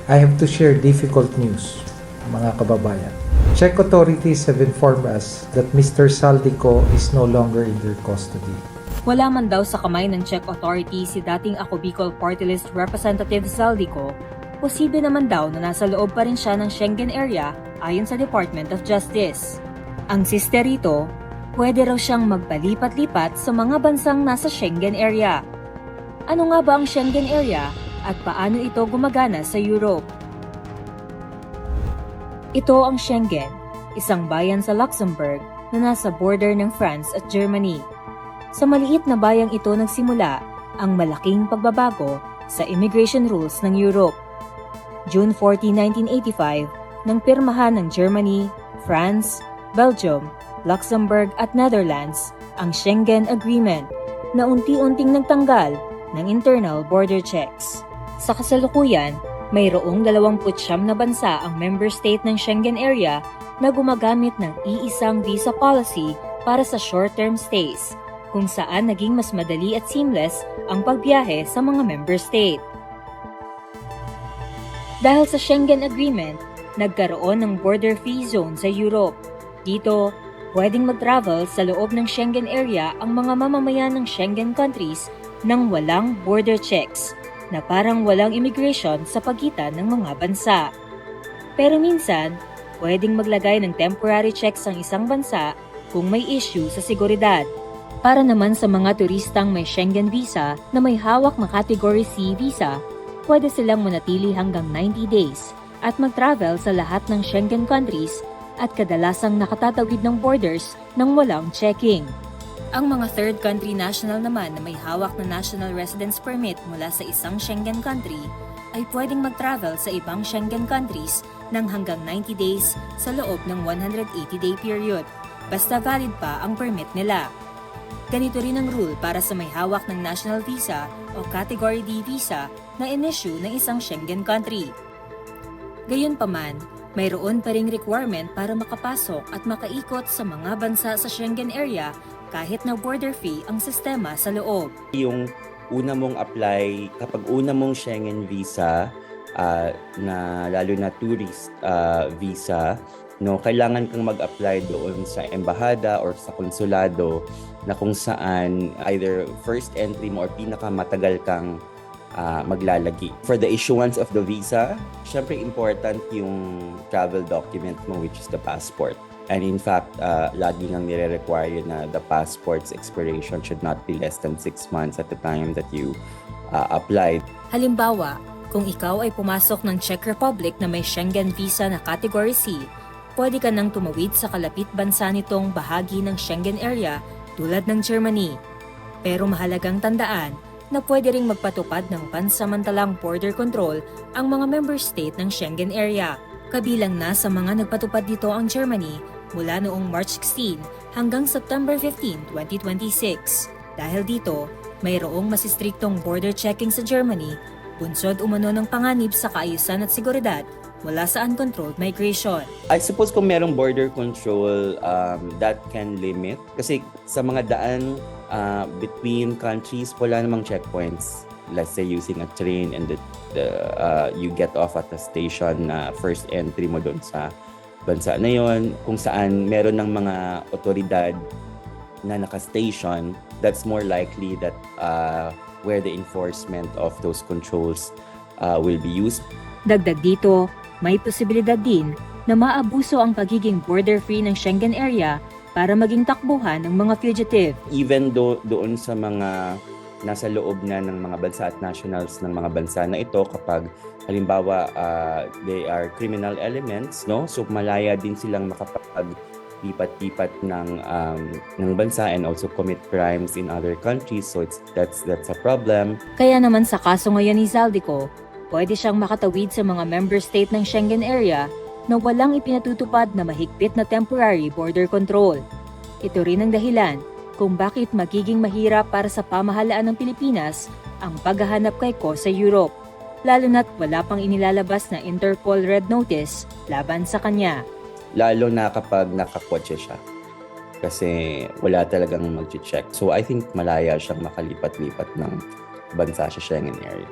I have to share difficult news, mga kababayan. Czech authorities have informed us that Mr. Saldico is no longer in their custody. Wala man daw sa kamay ng Czech authorities si dating Ako Bicol Party List Representative Saldico, posible naman daw na nasa loob pa rin siya ng Schengen area ayon sa Department of Justice. Ang siste rito, pwede raw siyang magpalipat-lipat sa mga bansang nasa Schengen area. Ano nga ba ang Schengen area at paano ito gumagana sa Europe? Ito ang Schengen, isang bayan sa Luxembourg na nasa border ng France at Germany. Sa maliit na bayang ito nagsimula ang malaking pagbabago sa immigration rules ng Europe. June 14, 1985, nang pirmahan ng Germany, France, Belgium, Luxembourg at Netherlands ang Schengen Agreement na unti-unting nagtanggal ng internal border checks. Sa kasalukuyan, mayroong 29 na bansa ang member state ng Schengen area na gumagamit ng iisang visa policy para sa short-term stays, kung saan naging mas madali at seamless ang pagbiyahe sa mga member state. Dahil sa Schengen Agreement, nagkaroon ng border-free zone sa Europe. Dito, pwedeng mag-travel sa loob ng Schengen area ang mga mamamayan ng Schengen countries nang walang border checks, na parang walang immigration sa pagitan ng mga bansa. Pero minsan, pwedeng maglagay ng temporary checks ang isang bansa kung may issue sa seguridad. Para naman sa mga turistang may Schengen visa na may hawak na Category C visa, pwede silang manatili hanggang 90 days at mag-travel sa lahat ng Schengen countries at kadalasang nakatatawid ng borders nang walang checking. Ang mga third country national naman na may hawak na national residence permit mula sa isang Schengen country ay pwedeng mag-travel sa ibang Schengen countries ng hanggang 90 days sa loob ng 180-day period, basta valid pa ang permit nila. Ganito rin ang rule para sa may hawak ng national visa o Category D visa na in-issue ng isang Schengen country. Gayunpaman, mayroon pa ring requirement para makapasok at makaikot sa mga bansa sa Schengen area kahit na border-free ang sistema sa loob. Yung una mong apply, kapag una mong Schengen visa, na lalo na tourist visa, no, kailangan kang mag-apply doon sa embahada or sa konsulado na kung saan either first entry mo or pinakamatagal kang maglalagi. For the issuance of the visa, syempre important yung travel document mo, which is the passport. And in fact, lagi nang nire-require na the passport's expiration should not be less than 6 months at the time that you applied. Halimbawa, kung ikaw ay pumasok ng Czech Republic na may Schengen visa na Category C, pwede ka nang tumawid sa kalapit bansa nitong bahagi ng Schengen area tulad ng Germany. Pero mahalagang tandaan na pwede ring magpatupad ng pansamantalang border control ang mga member state ng Schengen area. Kabilang na sa mga nagpatupad dito ang Germany mula noong March 16 hanggang September 15, 2026. Dahil dito, mayroong masistriktong border checking sa Germany, bunsod umano ng panganib sa kaayusan at seguridad mula sa uncontrolled migration. I suppose kung merong border control, that can limit. Kasi sa mga daan between countries, wala namang checkpoints. Let's say using a train and you get off at the station na first entry mo doon sa bansa na yon, kung saan meron ng mga otoridad na naka-station, that's more likely that where the enforcement of those controls will be used. Dagdag dito, may posibilidad din na maabuso ang pagiging border-free ng Schengen area para maging takbuhan ng mga fugitive. Even doon sa mga nasa loob na ng mga bansa at nationals ng mga bansa na ito, kapag halimbawa they are criminal elements, no, so malaya din silang makapag-lipat-lipat ng bansa and also commit crimes in other countries, so that's a problem. Kaya naman sa kaso ngayon ni Saldico, pwede siyang makatawid sa mga member state ng Schengen area na walang ipinatutupad na mahigpit na temporary border control. Ito rin ang dahilan kung bakit magiging mahirap para sa pamahalaan ng Pilipinas ang paghahanap kay Ko sa Europe, lalo na't wala pang inilalabas na Interpol Red Notice laban sa kanya. Lalo na kapag nakakotse siya. Kasi wala talagang mag-check. So I think malaya siyang makalipat-lipat ng bansa sa Schengen area.